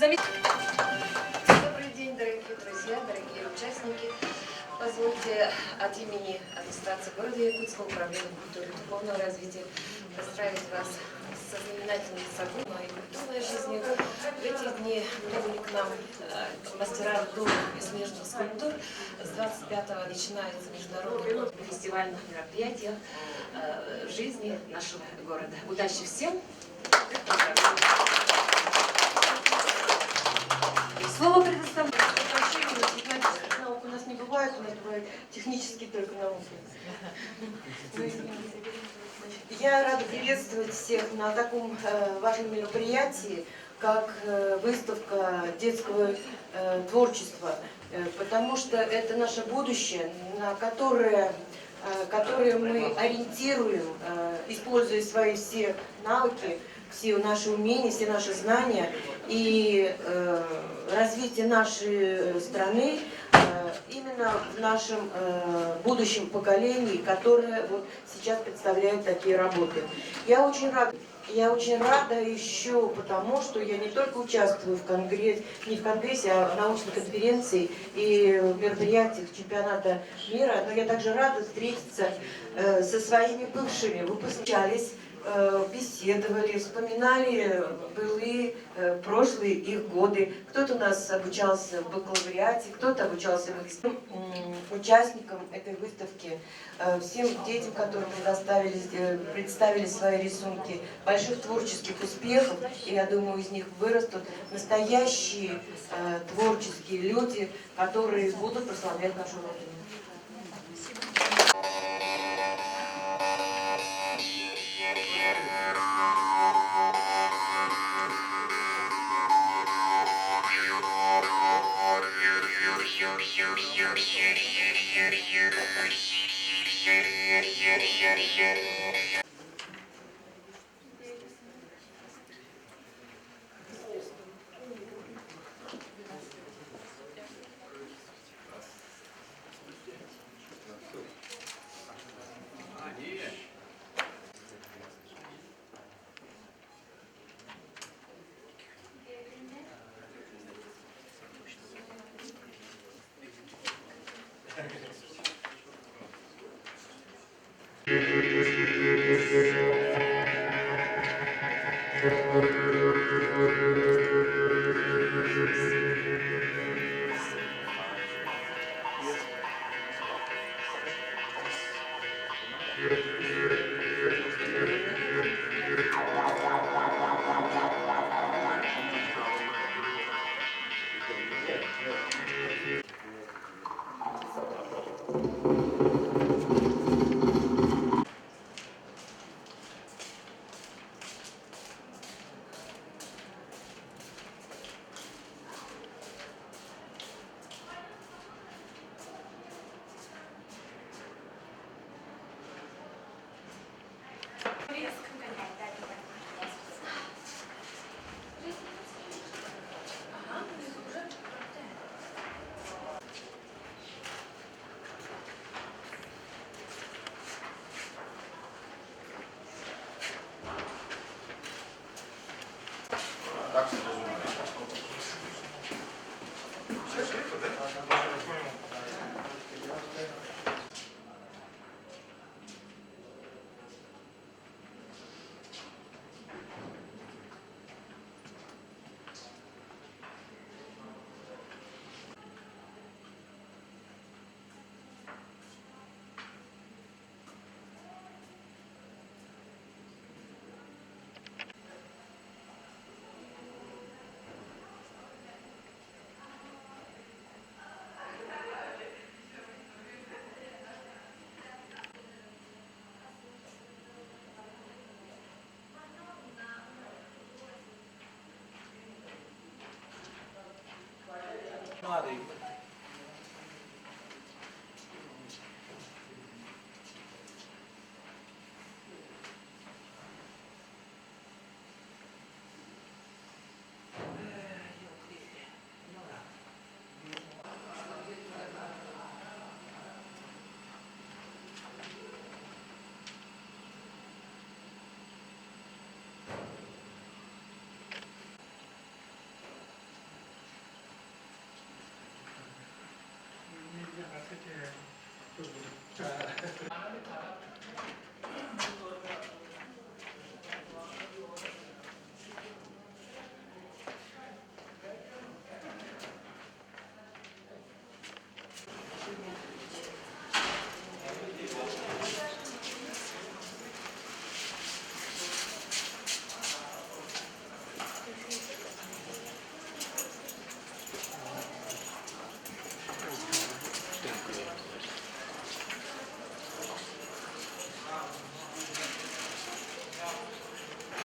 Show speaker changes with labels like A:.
A: Добрый день, дорогие друзья, дорогие участники. Позвольте от имени администрации города Якутска, управления культуры и духовного развития поздравить вас со знаменательным событием и культурной жизнью. В эти дни прибыли к нам мастера ртутных и снежных скульптур. С 25-го начинается международный фестивальных мероприятий в жизни нашего города. Удачи всем!
B: Слово предоставляю. Наук у нас не бывает, у нас бывают технические только науки. Я рада приветствовать всех на таком важном мероприятии, как выставка детского творчества, потому что это наше будущее, на которое мы ориентируем, используя свои все навыки, все наши умения, все наши знания и развитие нашей страны именно в нашем будущем поколении, которое вот сейчас представляет такие работы. Я очень рада еще потому, что я не только участвую в не в конгрессе, а в научной конференции и в мероприятиях чемпионата мира, но я также рада встретиться со своими бывшими выпускниками, беседовали, вспоминали былые прошлые их годы. Кто-то у нас обучался в бакалавриате, кто-то обучался участникам этой выставки, всем детям, которым представили свои рисунки, больших творческих успехов, и я думаю, из них вырастут настоящие творческие люди, которые будут прославлять нашу родину.
C: 자,